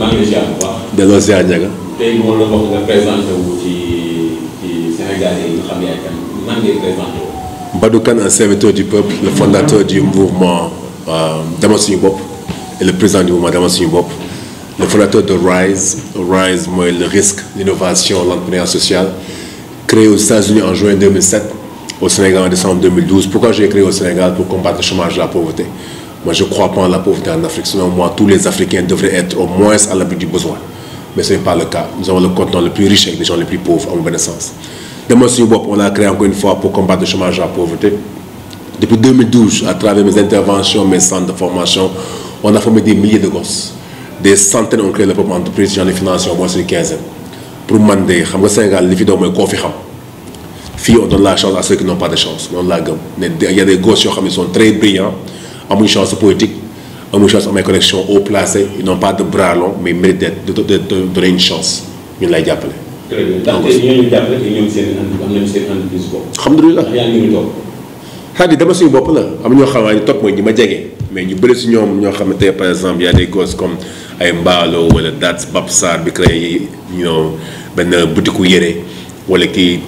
maa ngi lay ziar bu baax. delloo ziar Ndiaga. tey moom la wax nga présenté wu ci Sénégalais yi nga xam yaay kan nan ngay présenté wu. Badou Kane, un serviteur du peuple, le fondateur du mouvement Demal Suñu Bopp et le président du mouvement Demal Suñu Bopp, le fondateur de RISE. RISE, moi, le risque, l'innovation, l'entrepreneuriat social, créé aux États-Unis en juin 2007, au Sénégal en décembre 2012. Pourquoi j'ai créé au Sénégal? Pour combattre le chômage et la pauvreté. Moi, je ne crois pas en la pauvreté en Afrique. Selon moi, tous les Africains devraient être au moins à l'abri du besoin. Mais ce n'est pas le cas. Nous avons le continent le plus riche avec les gens les plus pauvres, en bonne sens. Demal Suñu Bopp, on l'a créé encore une fois pour combattre le chômage et la pauvreté. Depuis 2012, à travers mes interventions, mes centres de formation, on a formé des milliers de gosses. Des centaines ont créé leur propre entreprise, j'en ai financé au moins une quinzaine. Pour demander, xam nga Sénégal li fi doon mooy koo fi xam fii on donne la chance à ceux qui n'ont pas de chance noonu laa gëm mais il y a des gosses yoo xam ne sont très brillants amuñu chance politique amuñu chance amay connexion haut placé ils n'ont pas de bras longs mais méritent de donner une chance ñun lay jàppale. très bien ndaxte ñooñu jàppale te ñoom seen am nañu seen entreprise bopp. alhamdulilah yaa ngi ñu toog. c'est-à-dire Demal Suñu Bopp la am ñoo xam ne topp mooy ñi ma jege mais ñu bëri si ñoom ñoo xam ne tey par exemple y a des gosses comme ay Mbaalo wala Dats Bab Sarr bi créé benn boutique yére wala kii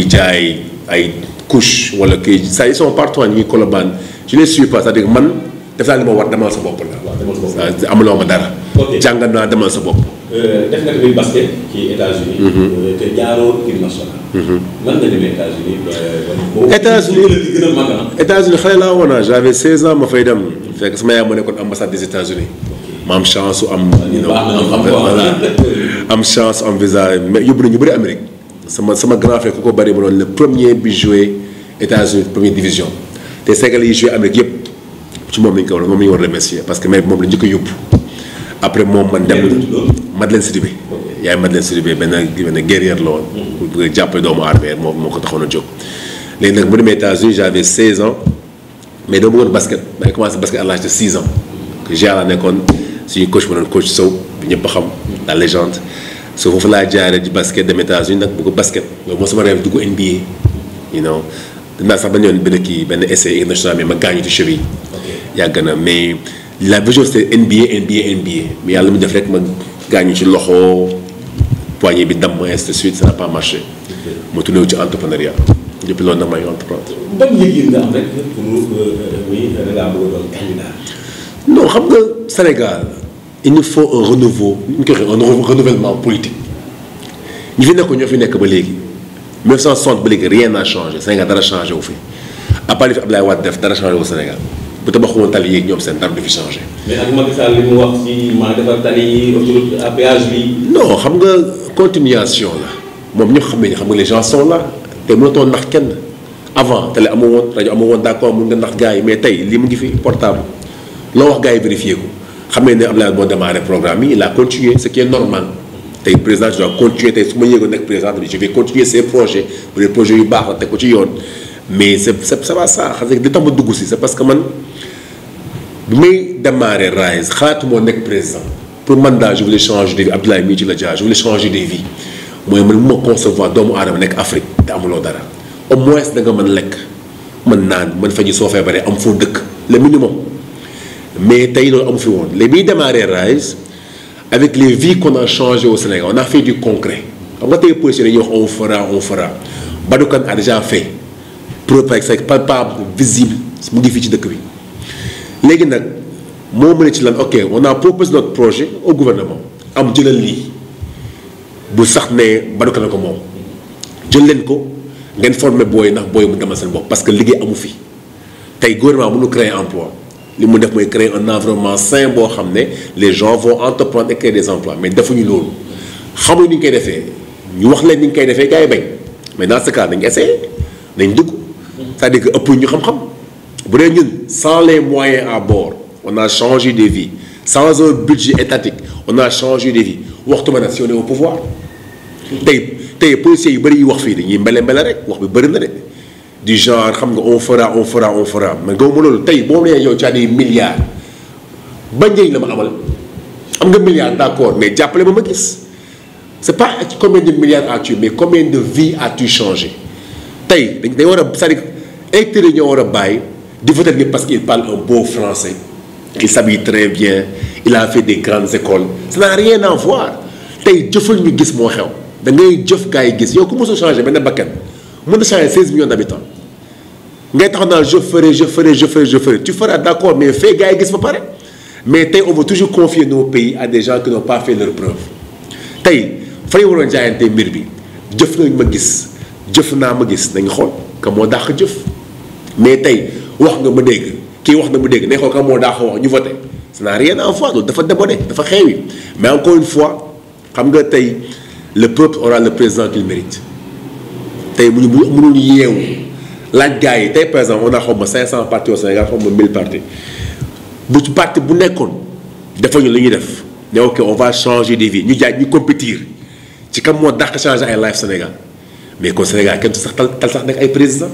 jaay ay couche wala kii ça ils sont partout ñu ngi Colobane je les suis pas c'est-à-dire man def naa li ma war demal sa bopp la. waaw demal sa bopp amuloo ma dara. ok jàngal naa demal sa bopp. def nga tamit basket ci États-Unis. te jaaroo équipe nationale. nan nga demee États-Unis. États-Unis États-Unis xale laa woon naa j'avais 16 ans ma fay dem fekk sama yaay ma nekkoon ambassade des États-Unis ma am chance su am. am chance am visa mais yóbbu nañu ñu bëri Amérique sama grand frère ku ko bëri ma doon le premier bi joué États-Unis première division te Sénégalais yi joué Amérique yëpp ci moom lañ ko war moom la ñu war a remercier parce que mais moom la njëkk a yóbbu après moom man dem Madeleine Sidibé yaay Madeleine Sidibé benn guerrière la woon pour bëgg jàppale doomu armée moo ko taxoon a jóg léegi nag bu demee États-Unis j'avais 16 ans mais dama bëggoon basket may commencé basket à l'âge de 6 ans que j'ai la nekkoon suñu coach ma doon coach Sow bi ñëpp xam la légende so foofu laa jaaree di basket dem États-Unis nag bëgg basket loolu moo sama rêve dugg NBA you know dinaa sax bañ yoon benn essai international mais ma gaañu ci cheville yàgg na mais la vision c'était NBA mais yàlla mu def rek ma gaañu ci loxo poignet bi damm ainsi de suite ça n'a pas marché ma tourné wu ci entrepreneuriat depuis loolu nag maa ngi entreprendre. ban yëg-yëg nga am rek pour oui da ngaa bëgg a doon candidat. non xam nga Sénégal il nous faut un renouveau ñu koy waxee un renouvellement politique ñi fi nekk ñoo fi nekk ba léegi 1960 ba léegi rien n'a changé Sénégal dara changé wu fi à part li fi Abdoulaye Wade def dara changé wu Sénégal bu tabaxu woon tali yeeg ñoom seen dara du fi changé. mais ak Macky Sall li mu wax ci maa defar tali yi autoroute à péage bi. non xam nga continuation la moom ñëpp xam nañu xam nga les gens sont là te mënatoo nax kenn avant télé amu woon rajo amu woon d'accord mun nga nax gars yi mais tey lii mu ngi fi portable loo wax gars yi vérifié ko xam ne Abdoulaye boo démarré programme yi il a continué ce qui est normal tey président je dois continuer tey su ma yéegoon nekk président je vais continuer ces projets bu dee projets yu baax la teg ko ci yoon mais ça va ça xam nga li tax ma dugg si c'est parce que man bi may démarré RISE xalaatu moo nekk président pour man daal je voulais changer des vies Abdoulaye mii ci la jaar je voulais changer des vies mooy man mu ma concevoir doomu aadama nekk Afrique te amuloo dara au moins da nga mën lekk mën naan mën faji soo feebaree am foo dëkk le minimum mais tey loolu amu fi woon léegi bi ñu démarré RISE avec les vies qu'on a changé au Sénégal on a fait du concret xam nga tey policiers dañuy wax on fera Badou Kane a déjà fait preuve c'est palpable visible mu ngi fii ci dëkk bi léegi nag moo mën a ci lan ok on a proposé notre projet au gouvernement am jëlal lii bu sax ne Badou Kane ko moom jël leen ko ngeen former booy ndax booy mu demal seen bopp parce que liggéey amu fi tey gouvernement mënu créer emploi li mu def mooy créer un environnement sain boo xam ne les gens vont entreprendre et créer des emplois mais defuñu loolu xamuñ ni ñu koy defee ñu wax leen ni ñu koy defee gars yi bañ mais dans ce cas nañ essayé nañ dugg c'est-à-dire que ëpp ñu xam-xam bu dee ñun sans les moyens à bord on a changé des vies sans un budget étatique on a changé des vies waxtu ma nag si on est au pouvoir tey policiers yu bëri yi wax fii dañuy mbele rek wax bi bëri na de du genre xam nga on fera mais gaw ma loolu tey boo nee yow ci des milliards ba njëriñ la ma amal am nga milliards d'accord mais jàppale ma gis c'est pas combien de milliards as-tu mais combien de vies as-tu changé tey dañ war a c'est-à-dire électeurs yi ñoo war a bàyyi di voter parce qu'ils parlent un beau français il s'habille très bien il a fait des grandes écoles ça n'a rien à voir tey jëfal ñu gis moo xew da ngay jëf gars yi gis yow ku mos a changé benn bakkan mën a changé 16 millions d'habitants ngay taxaw naa je ferai tu feras d'accord mais fais gars yi gis ba pare mais tey on veut toujours confier nos pays à des gens qui n'ont pas fait leur preuve tey fa ñu waroon jaayante mbir bi jëf nañ ma gis jëf naa ma gis nañ xool ka moo dàq jëf mais tey wax nga ma dégg kii wax na ma dégg nañ xool ka moo dàq wax ñu voté ça n'a rien à voir loolu dafa démodé dafa xeewi mais encore une fois xam nga tey le peuple aura le président qu'il mérite tey mënul yeewu laaj gars yi tey par exemple on a xaw ma 500 partis au Sénégal xaw ma 1000 partis bu ci parti bu nekkoon dafa ñu li ñuy def ne ok on va changer de vie ñu jaay ñu compétir ci kam moo dàq changer ay life Sénégal mais kon Sénégal kenn sax tal sax nekk ay président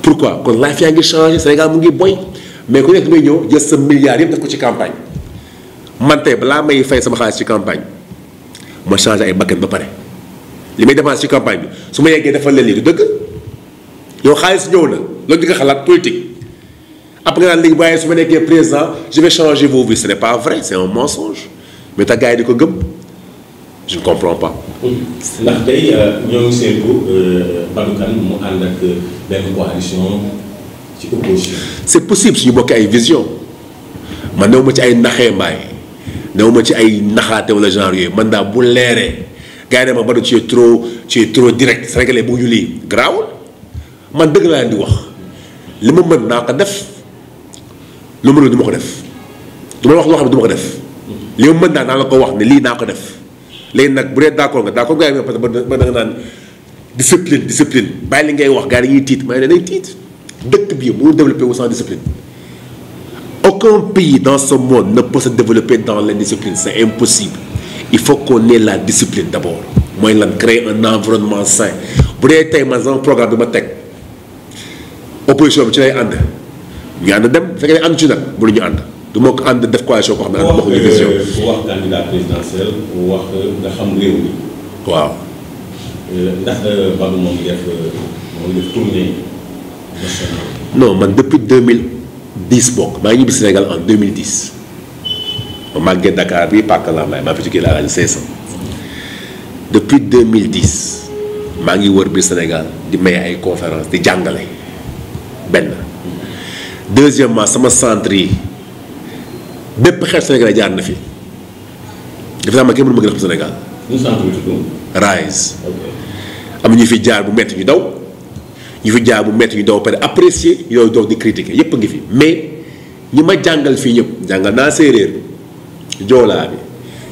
pourquoi kon life yaa ngi changé Sénégal mu ngi boy mais ku nekk may ñëw jël sa milliards yëpp def ko ci campagne man tey balaa may fay sama xaalis ci campagne ma changé ay bakkan ba pare li may dépense ci campagne bi su ma yeggee defal leen lii du dëgg yow xaalis ñëw na loolu di nga xalaat politique après nga naan léegi waaye su ma nekkee président je vais changer vos vies ce n'est pas vrai c'est un mensonge mais ta gars yi di ko gëm je ne comprends pas. ndax tey ñoo ngi seetlu Badou Kane mu ànd ak benn coalition ci opposition. c'est possible suñu bokkee ay vision man néew ma ci ay naxee mbaay néew ma ci ay naxaate wala genre yooyu man daal bu leeree gars yi ne ma Badou tu es trop direct Sénégalais bu ñu lii garaawul man dëgg laa leen di wax li ma mën naa ko def lu mënul du ma ko def du ma wax loo xam ne du ma ko def li ma mën naa la ko wax ne lii naa ko def. léegi nag bu dee d'accord nga yi parce que ba da nga naan discipline bàyyi li ngay wax gars yi dañuy tiit may ne day tiit dëkk bi mënul développer wu sans discipline aucun pays dans ce monde ne peut se développer dans l'indiscipline c'est impossible il faut qu'on ait la discipline d'abord mooy lan créer un environnement sain bu dee tey man sama programme bi ma teg opposition bi ci lay ànd ñu ànd dem fekkee ne ànd ci nag mënuñu ànd du ma ko ànd def coalition koo xam ne bokkuñu vision. wax candidat présidentiel wax nga xam réew mi. waaw. ndax Badou moo ngi def tournée nationale. non man depuis 2010 bokk maa ngi ñibbi Sénégal en 2010 ma màggee Dakar bi Pàcc Lambaye maa fi jógee la à 500 depuis 2010 maa ngi wër biir Sénégal di may ay conférence di jàngale benn deuxièmement sama centre yi. bépp xeet Sénégal jaar na fi defe naa ma kenn mënu ma gën a xam Sénégal. ñu sant bi tudd. Rise. am ñu fi jaar bu métti ñu daw ñu fi jaar bu métti ñu daw pare apprécier yooyu doog di critiquer yépp a ngi fi mais ñi ma jàngal fii ñëpp jàngal naa séeréer joolaa bi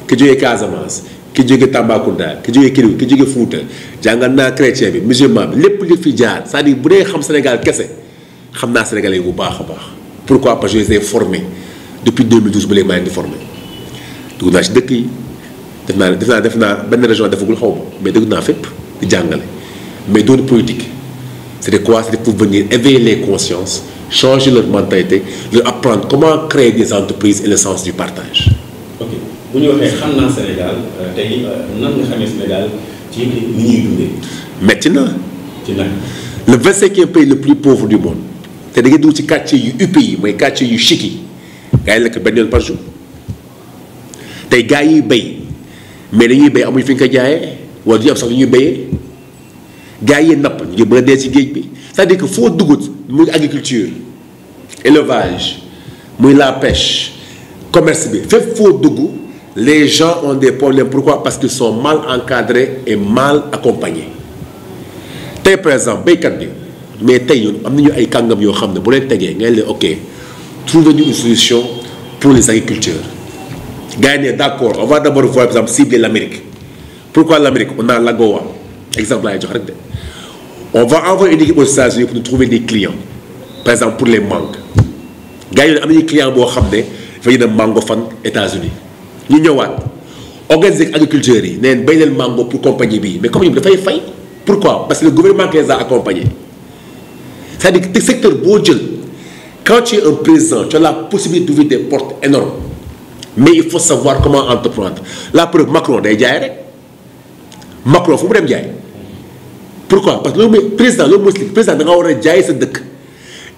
ki jógee Casamance ki jógee Tambacounda ki jógee Kédougou ki jógee Fouta jàngal naa chrétien bi musulman bi lépp li fi jaar c'est-à-dire bu dee xam Sénégal kese xam naa sénégalais bu baax a baax pourquoi parce que je les ai formés. depuis 2012 ba léegi maa ngi di formé dugg naa ci dëkk yi def naa benn région defagul xaw ma mais dugg naa fépp di jàngale mais doon politique c'était quoi c'était pour venir éveiller les consciences changer leur mentalité leur apprendre comment créer des entreprises et le sens du partage. ok bu ñu waxee xam naa Sénégal tey nan nga xamee Sénégal ci ni ñuy dundee. metti na. ci nag. le 25e pays le plus pauvre du monde te da ngay dugg ci quartier yu UPI mooy quartier yu chic yi. gars yi lekk benn yoon par jour tey gars yi béy mais dañuy béy amuñu fi ñu ko jaayee wala du ñu am sax lu ñuy béyee gars yi napp ñu ngi bëgg a dee ci géej bi c'est-à-dire que foo dugg muy agriculture élevage muy la pêche commerce bi fépp foo dugg les gens ont des problèmes pourquoi parce qu'ils sont mal encadrés et mal accompagnés tey par exemple béykat bi mais tey ñun am nañu ay kàngam yoo xam ne bu leen tegee ngay leen ok. trouver une solution pour les agriculteurs gars yi ne d'accord on va d'abord voir par exemple cibler l'Amérique pourquoi l'Amérique on a l'AGOA exemple laay jox rek de on va envoyer une équipe aux États-Unis pour nous trouver des clients par exemple pour les mangues gars yi am nañu client boo xam ne dafa yéene mango fan États-Unis ñu ñëwaat organiser ak agriculteurs yi neen bay leen mango pour compagnie bii mais compagnie bi dafay fay pourquoi parce que le gouvernement qui les a accompagnés c'est-à-dire que secteur boo jël. Quand tu es un président, tu as la possibilité d'ouvrir des portes énormes. Mais il faut savoir comment entreprendre. La preuve, Macron day jaay rek Macron fu mu dem jaay pourquoi parce que loolu mooy président loolu mooy président da nga war a jaay sa dëkk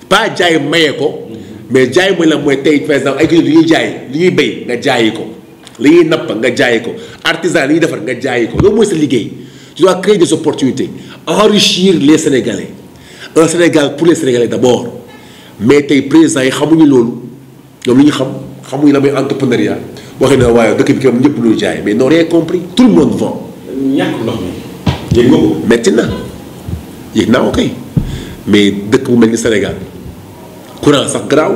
pas jaay maye ko mais jaay mooy la mooy tey par exemple ay li ñuy jaay li ñuy béy nga jaayi ko li ñuy napp nga jaayi ko artisan li ñuy defar nga jaayi ko loolu mooy sa liggéey. Tu dois créer des opportunités enrichir les Sénégalais un Sénégal pour les Sénégalais d'abord mais tey président yi xamuñu loolu ñoom li ñu xamuñu la muy entrepreneuriat waxee na waaye dëkk bi kenn ñëpp lu jaay mais n'ont rien compris tout le monde vend. ñàkk ndox mi yëg nga ko. metti na yëg naa ko kay mais dëkk bu mel ni Sénégal courant sax garaaw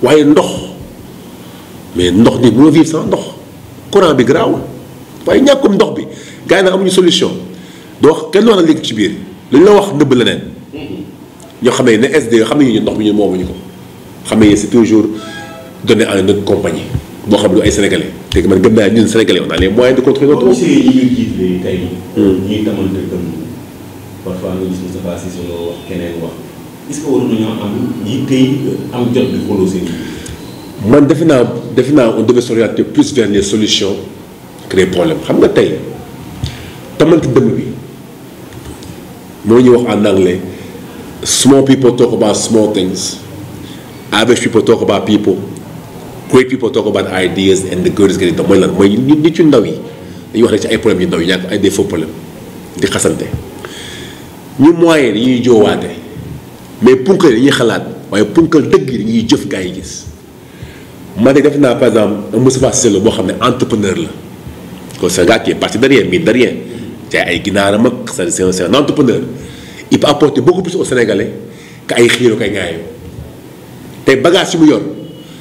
waaye ndox mais ndox ni mënoo vivre sans ndox courant bi garaaw waaye ñàkkum ndox bi gars yi nag amuñu solution doo wax kenn wax na léegi ci biir lu ñu la wax nëbb leneen ñoo xam ne SD xam nañu ndox bi ñu moomuñu ko xam ne c'est toujours donné à notre compagnie boo xam ne ay sénégalais te man gëm naa ñun sénégalais on a les moyens de contrôler notre. monsieur yi ñuy jiite tey ñuy tamante gëm parfois nga gis Moustapha Cissé Lo wax keneen wax est-ce que waroon nañoo am yi tey am jot di xooloo seen man defe naa on devait s'orienter plus vers les solutions que les problèmes xam nga tey tamante dëmm bi moo ñuy wax en anglais small people talk about small things average people talk about people great people talk about ideas and the girls get it mooy lan mooy nit yu ndaw yi dañuy wax rek ci ay problèmes yu ndaw yi ñàkk ay des faux problèmes di xasante ñu moyen yi ñuy joowaate mais punkal yi ñuy xalaat waaye punkal dëgg yi ñuy jëf gaa yi gis man de def naa par exemple un Moustapha Cissé Lo boo xam ne entrepreneur la kon c'est un gars qui est parti de rien mine de rien jaay ay ginaaram ak c'est un entrepreneur il peut apporter beaucoup plus aux Sénégalais que ay xiiro kay ngaayo tey bagage yu mu yor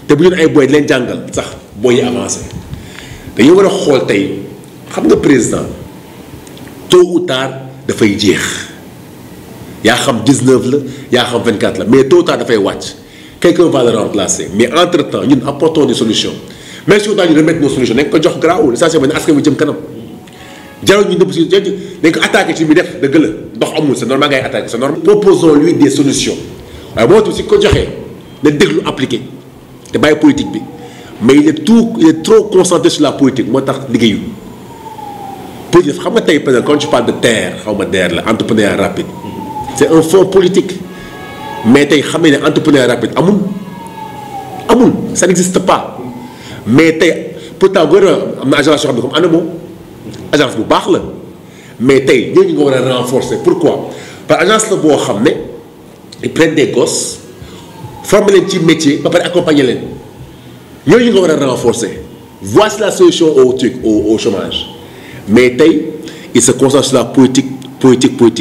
te bu ñu ay booy di leen jàngal sax booy yi avancé dañoo war a xool tey xam nga président tôt ou tard dafay jeex yaa xam 19 la yaa xam 24 la mais tôt ou tard dafay wàcc quelqu'un va le remplacer mais entre temps ñun apportons des solutions même si on doit ñu remettre nos solutions nañ ko jox garaawul l'essentiel mooy ne askan wi jëm kanam jarul ñu nëbb si dañ ko attaqué ci mi def dëgg la ndox amul c'est normal ngay attaqué c'est normal. proposons lui des solutions waaye moo tax si ko joxee na déglu appliqué te bàyyi politique bi mais il est trop concentré sur la politique moo tax liggéeyu politique xam nga tey par exemple quand tu parles de terre xaw ma DER la entrepreneuriat rapide c'est un fonds politique mais tey xam ne entrepreneuriat rapide amul ça n'existe pas mais tey pourtant gouvernement am na agence yoo xam ne comme ANAMO agence bu baax la mais tey ñooñu nga war a renforcer pourquoi parce que agence la boo xam ne ils prennent des gosses former leen ci métier ba pare accompagner leen ñooñu nga war a renforcer voici la solution au chômage mais tey il se concentre sur la politique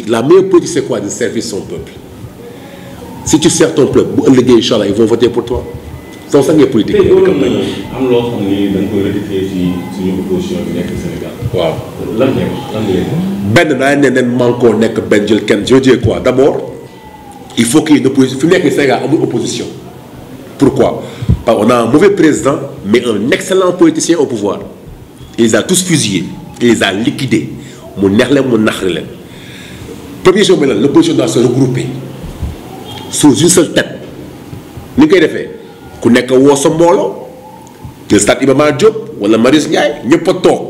la meilleure politique c'est quoi de servir son peuple si tu sers ton peuple bu ëllëgee incha allah ils vont voter pour toi soo sax ngeen politique. tey loolu am loo xam ni da nga koy rectifier ci suñu opposition bi nekk Sénégal. waaw lan ngay wax benn naa ne nen manko nekk benn jël kenn je veux dire quoi d'abord il faut qu'il y ait une opposition fi mu nekk Sénégal amul opposition. pourquoi parce qu'on a un mauvais président mais un excellent politicien au pouvoir il les a tous fusillés il les a liquidés mu neex leen mu naqari leen première chose mooy lan l'opposition doit se regrouper sous une seule tête ni koy defee ku nekk woo sa mbooloo jël stade Iba Mar Diop wala Marius Ndiaye ñëpp a toog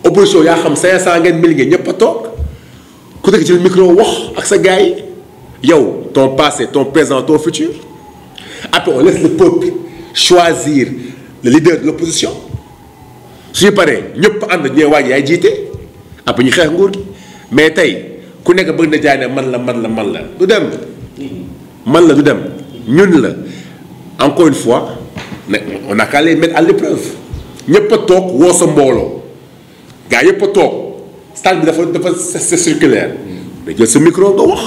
opposition yaa xam 500 ngeen 1000 ngeen ñëpp a toog ku nekk jël micro wax ak sa gars yi yow ton passé ton présent ton futur après on laisse le peuple choisir le leader de l'opposition suñu paree ñëpp ànd ñooy waaj yaay jiite après ñu xeex nguur gi mais tey ku nekk bëgg na jaay ne man la du dem du dem ñun la encore une fois on a qu'à les mettre à l'épreuve ñëpp a toog woo sa mbooloo gars yëpp a toog stade bi dafa c'est circulaire da jël sa micro nga wax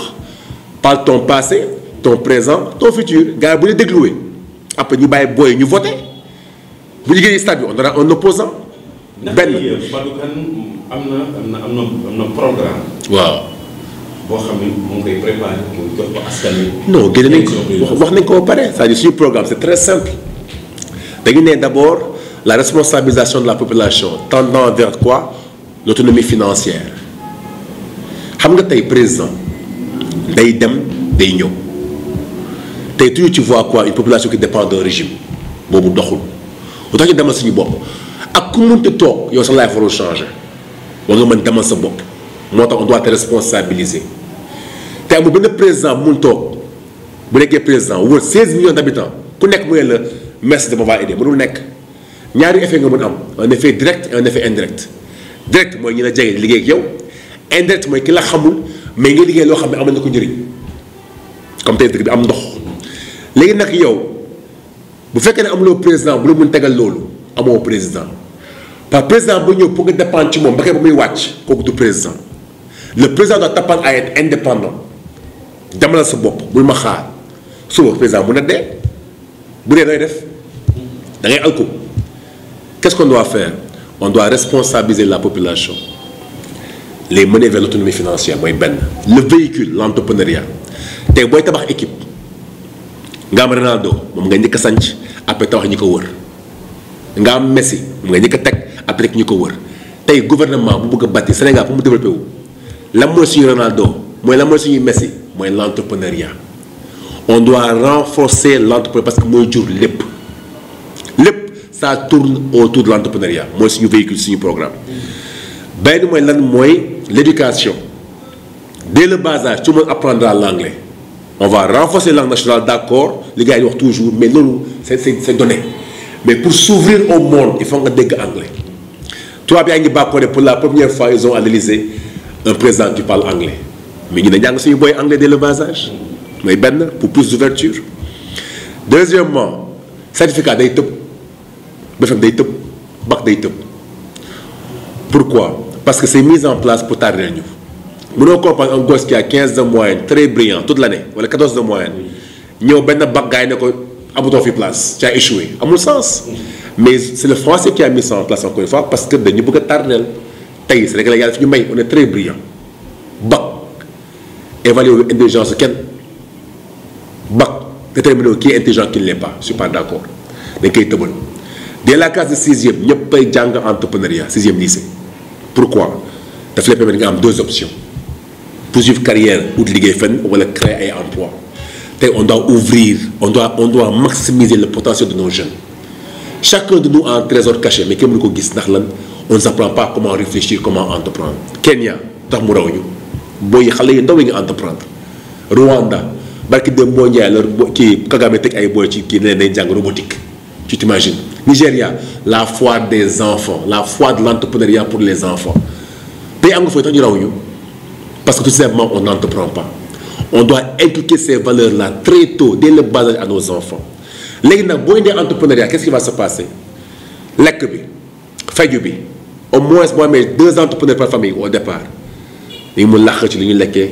parle ton passé ton présent ton futur gars yi bu ñu dégluwee après ñu bàyyi booy ñu voté bu ñu génnee stade bi on aura un opposant benn Badou Kane am na programme. waaw. boo xam ne mu ngi koy préparé pour jox ko askan wi. non génne nañ ko wax nañ ko ba pare c'est-à-dire suñu programme c'est très simple dañu ne d'abord la responsabilisation de la population tendant vers quoi l'autonomie financière xam nga tey président day dem day ñëw tey toujours tu vois quoi une population qui dépend d'un régime boobu doxul lu tax ñu demal suñu bopp ak ku mënti toog yow sa life warul changer war nga mën demal sa bopp moo tax on doit te responsabiliser te amul benn président bu mun toog bu nekkee président wër 16 millions d'habitants ku nekk mu ne la merci de m'avoir aidé mënul nekk ñaari effet nga mën am un effet direct et un effet indirect direct mooy ñi la jege liggéey ak yow indirect mooy ki la xamul mais nga liggéey loo xam ne amal na ko njëriñ comme tey dëkk bi am ndox léegi nag yow bu fekkee ne amuloo président bu la mun tegal loolu amoo président par président bu ñëw pour nga dépendre ci moom ba kay ba muy wàcc kooku du président le président doit t'apprendre à être indépendant demalal sa bopp bul ma xaar suba président mun na dee bu dee nooy def da ngay alko qu'est-ce qu'on doit faire on doit responsabiliser la population les mener vers l'autonomie financière mooy benn le véhicule l'entrepreneuriat tey booy tabax équipe nga am Ronaldo moom nga njëkk a sanc après tabax ñi ko wër nga am Messi moom nga njëkk a teg après ñi ko wër tey gouvernement bu bëgg a bâti Sénégal pour mu développé wu lan mooy suñu Ronaldo mooy lan mooy suñuy Messi mooy l'entrepreneuriat on doit renforcer l'entrepreneuriat parce que mooy jur lépp ça tourne autour de l'entrepreneuriat mooy suñu véhicule suñu programme benn mooy lan mooy l'éducation dès le bas âge tout le monde apprendra l'anglais on va renforcer la langue nationale d'accord les gars yi wax toujours mais loolu c'est donné mais pour s'ouvrir au monde il faut nga dégg anglais tubaab yaa ngi bàkkoo ne pour la première fois ils ont à l'Élysée un président qui parle anglais mais ñu ne jàng suñu booy anglais dès le bas âge mooy benn pour plus d'ouverture deuxièmement certificat day tëb BFEM day tëb bac day tëb pourquoi parce que c'est mis en place pour tarder ñu mënoo comprendre un gosse qui a 15 de moyenne très brillant toute l'année wala 14 de moyenne ñëw benn bac gars yi ne ko amatoo fi place tu as échoué amul sens mais c'est le français qui a mis ça en place encore une fois parce que dañu bëgg a tardeel tey c'est vrai que yàlla fi ñu may on est très brillant bac évalué wu intelligence kenn bac déterminé qui est intelligent qui ne l'est pas je suis pas d'accord dañ koy tëbal dès la classe de 6e ñëpp ay jàng entrepreneuriat 6e lycée pourquoi daf lay permettre nga am 2 options poursuivre carrière ou liggéey fenn wala créer ay emploi tey on doit ouvrir on doit maximiser le potentiel de nos jeunes chacun de nous a un trésor caché mais kenn mënu ko gis ndax lan on ne nous apprend pas comment réfléchir comment entreprendre Kenya tax mu raw ñu booy xale yu ndaw yi nga entreprendre Rwanda barki dem boo njaay la kii Kagame teg ay booy ci kii ne day jàng robotique tu t'imagines Nigeria la foire des enfants la foire de l'entrepreneuriat pour les enfants tey am nga fooy tax ñu raw ñu parce que tout simplement on n'entreprend pas on doit inculquer ces valeurs là très tôt dès le bas âge à nos enfants léegi nag boo indee entrepreneuriat qu'est-ce qui va se passer lekk bi faju bi au moins boo amee 2 entrepreneurs par famille au départ dañu mun làq ci li ñu lekkee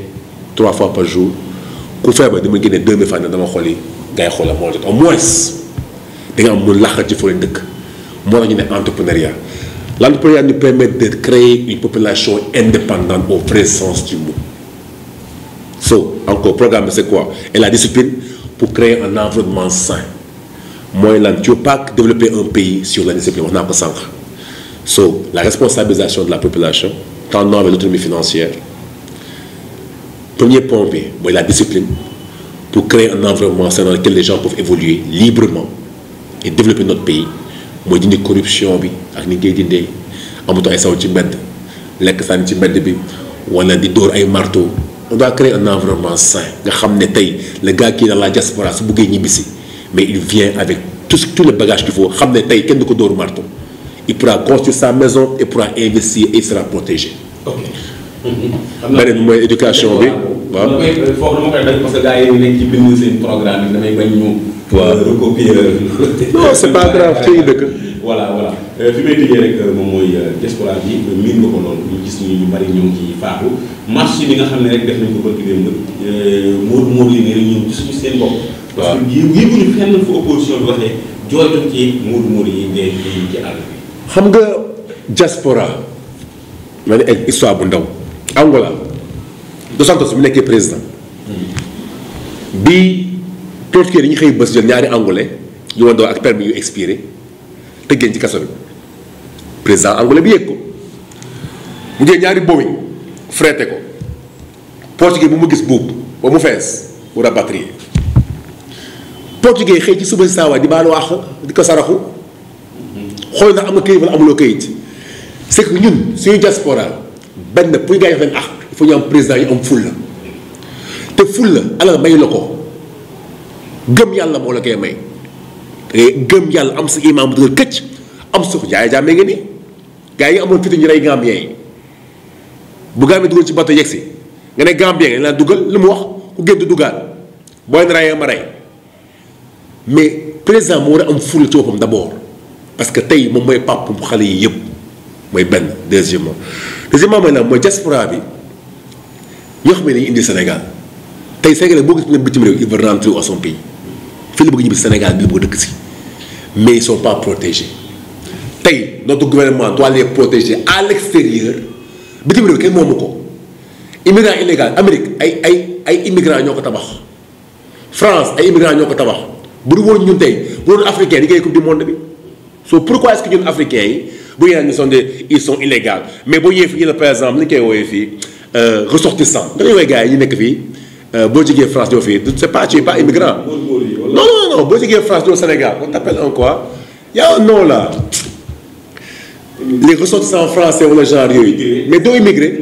3 fois par jour ku feebar di mu génne 2000 francs dama xool yi gars yi xoolal moo jot au moins da nga am mun làq ci foo leen dëkk moo tax ñu ne entrepreneuriat l'entrepreneuriat nous permet de créer une population indépendante au vrai sens du mot. So, encore, programme, c'est quoi? Et la discipline pour créer un environnement sain. Moi, tu ne peux pas développer un pays sur la discipline. On n'a pas ça. So, la responsabilisation de la population, tendant avec l'autonomie financière. Premier point, moi, la discipline pour créer un environnement sain dans lequel les gens peuvent évoluer librement et développer notre pays. mooy dindi corruption bi ak ni ngay dindee amatoo ay saw ci mbedd lekk sànni ci mbedd bi wala di dóor ay marteau on doit créer un environnement sain nga xam ne tey le gars qui est dans la diaspora su bëggee ñibbisi mais il vient avec tout le bagage qu'il faut xam ne tey kenn du ko dóor marteau il pourra construire sa maison et pourra investir et il sera protégé. ok. beneen mooy éducation bi. waaw foofu dama koy def parce que gars yi nekk ci bind seen programme yi damay bañ ñu. waaw recopier. non c'est pas grave ci dëkk. voilà fi may tëjee rek moom mooy diaspora bi miin nga ko loolu ñu gis ñu bari ñoo ngi ciy faatu marché bi nga xam ne rek def nañ ko bëgg démb Modou yi ne rek ñun gisuñu seen bopp. waaw parce que yëguñu fenn fu opposition bi waxee jooytuñ ci Modou yi dee ci àll bi. xam nga diaspora ma ne histoire bu ndaw Angola Dos Santos mu nekkee président bi portugais dañuy xëy bés jël ñaari angolais yu wandoor ak permis yu expiré tëggeen ci kaso bi président angolais bi yëg ko mu jël ñaari Boeing frété ko portugais bu mu gis buub ba mu fees mu rapatrier portugais xëy ci suba si saawaay di baalu àq di ko saraxu xool na am nga këyit wala amuloo këyit c'est que ñun suñu diaspora benn pour ñu gars yi def leen àq il faut ñu am président yu am fulla te fulla alal may la ko gëm yàlla moo la koy may gëm yàlla am sa imaam bu dëgër këcc am suuf jaay jaamee nga ni gars yi amoon fiti ñu rey Gambien yi bu Gambie dugal ci bato yegg si nga ne Gambien nga naan dugal lu mu wax ku génn dugaat booy na rayee ma rey mais président moo war a am fulla ci boppam d'abord parce que tey moom mooy pàpp xale yi yëpp mooy benn. deuxièmement mooy lan mooy diaspora bi ñoo xam ne dañuy indi Sénégal tey Sénégalais boo gis ne bitim réew il veut rentrer à son pays fii la bëgg ñibbi Sénégal bi la bëgg dëkk si mais ils sont pas protégés tey notre gouvernement doit les protéger à l'extérieur bitim réew kenn moomu ko immigrant illégal Amérique ay immigrants ñoo ko tabax France ay immigrants ñoo ko tabax bu du woon ñun tey bu doon africain yi ngay coupe du monde bi so pourquoi est-ce que ñun africains yi bu ñu naan ils sont illégaux mais boo ñëwee fii par exemple ni ñu koy woowee fii ressortissant da ngay woowee gars yi ñu nekk fii boo jógee France ñoo fii c'est pas tu es pas immigrant. non boo jógee France ñoo Sénégal on t'appelle un quoi y a un nom là les ressortissants français wala genre yooyu mais doo immigré.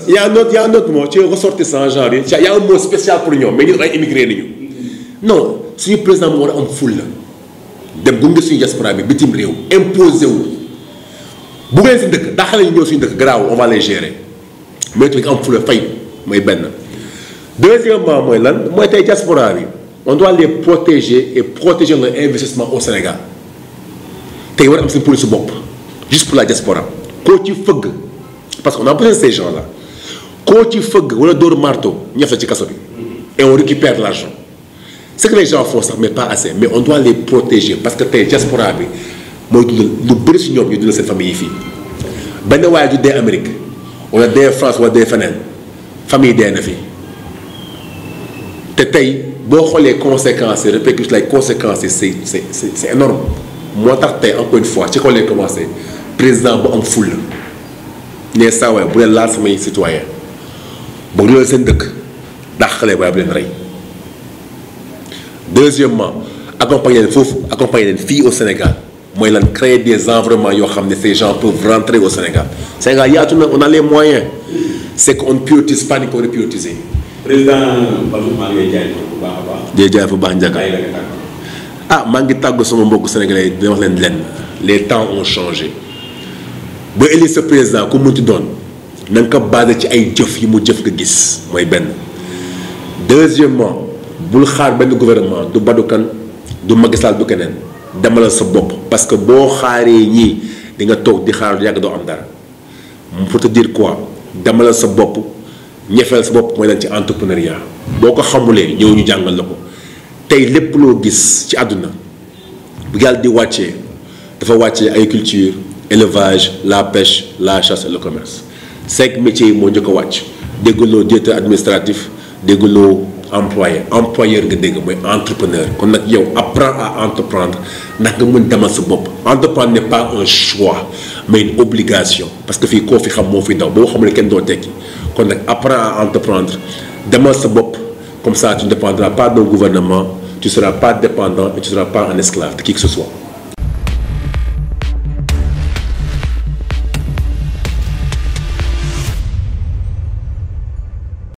Il y a un autre mot, tu es ressortissant genre, il y a un mot spécial pour nous, mais nous sommes immigrés. Non, si le président moo am ful la dem gunge suñu diaspora bi bitim réew imposé wu bu ngeen si dëkk daxale ñu ñëw suñu dëkk garaaw on va les gérer mais tu am ful la fay mooy benn. Deuxièmement mooy lan mooy tey diaspora bi on doit les protéger et protéger leur investissement au Sénégal tey war am seen police bopp juste pour la diaspora koo ci fëgg parce qu'on a besoin de ces gens là koo ci fëgg wala dóor marteau ñëf la ci kaso bi et on récupère l'argent. Ce que les gens font, ça mais pas assez mais on doit les protéger parce que tey diaspora bi mooy dundal lu bëri si ñoom ñu dundal seen famille yi fii benn waaye ju dee Amérique wala dee France wala dee feneen famille dee na fii te tey boo xoolee conséquences yi répercussions lay conséquences yi c'est énorme moo tax tey encore une fois ci kaw lay commencé président bu am fulla ne saa waay bu leen laal samay citoyen boo dundal seen dëkk dàqalee waaye bu leen rey. Deuxièmement accompagner leen foofu accompagner leen fii au Sénégal mooy lan créer des environnements yoo xam ne ces gens peuvent rentrer au Sénégal Sénégal yaatu na on a les moyens c'est qu'on ne priorise pas ni ko reprioriser. président Badou maa ngi lay jaay bu baax a baax. day jaay bu baax njëkk maa ngi tàggu sama mbokku sénégalais yi dina wax leen lenn les temps ont changé ba élire sa président ku munti doon na nga ko basé ci ay jëf yi mu jëf nga gis mooy benn. Deuxièmement bul xaar benn gouvernement du Badou Kane du Macky Sall du keneen demalal sa bopp parce que boo xaaree ñii di nga toog di xaar yàgg doo am dara pour te dire quoi demalal sa bopp ñefeel sa bopp mooy leen ci entrepreneuriat boo ko xamulee ñëw ñu jàngal la ko tey lépp loo gis ci àdduna bu yàlla di wàccee dafa wàccee agriculture élevage la pêche la chasse et le commerce 5 métiers yi moo njëkk a wàcc dégguloo directeur administratif dégguloo employeur nga dégg mooy entrepreneur kon nag yow apprends à entreprendre ndax nga mën demal sa bopp entreprendre n'est pas un choix mais une obligation parce que fii koo fi xam moo fi daw boo xamul ne kenn doo tekki kon nag apprends à entreprendre demal sa bopp comme ça tu ne dépendras pas d'un gouvernement tu seras pas dépendant et tu seras pas un esclave de qui que ce soit.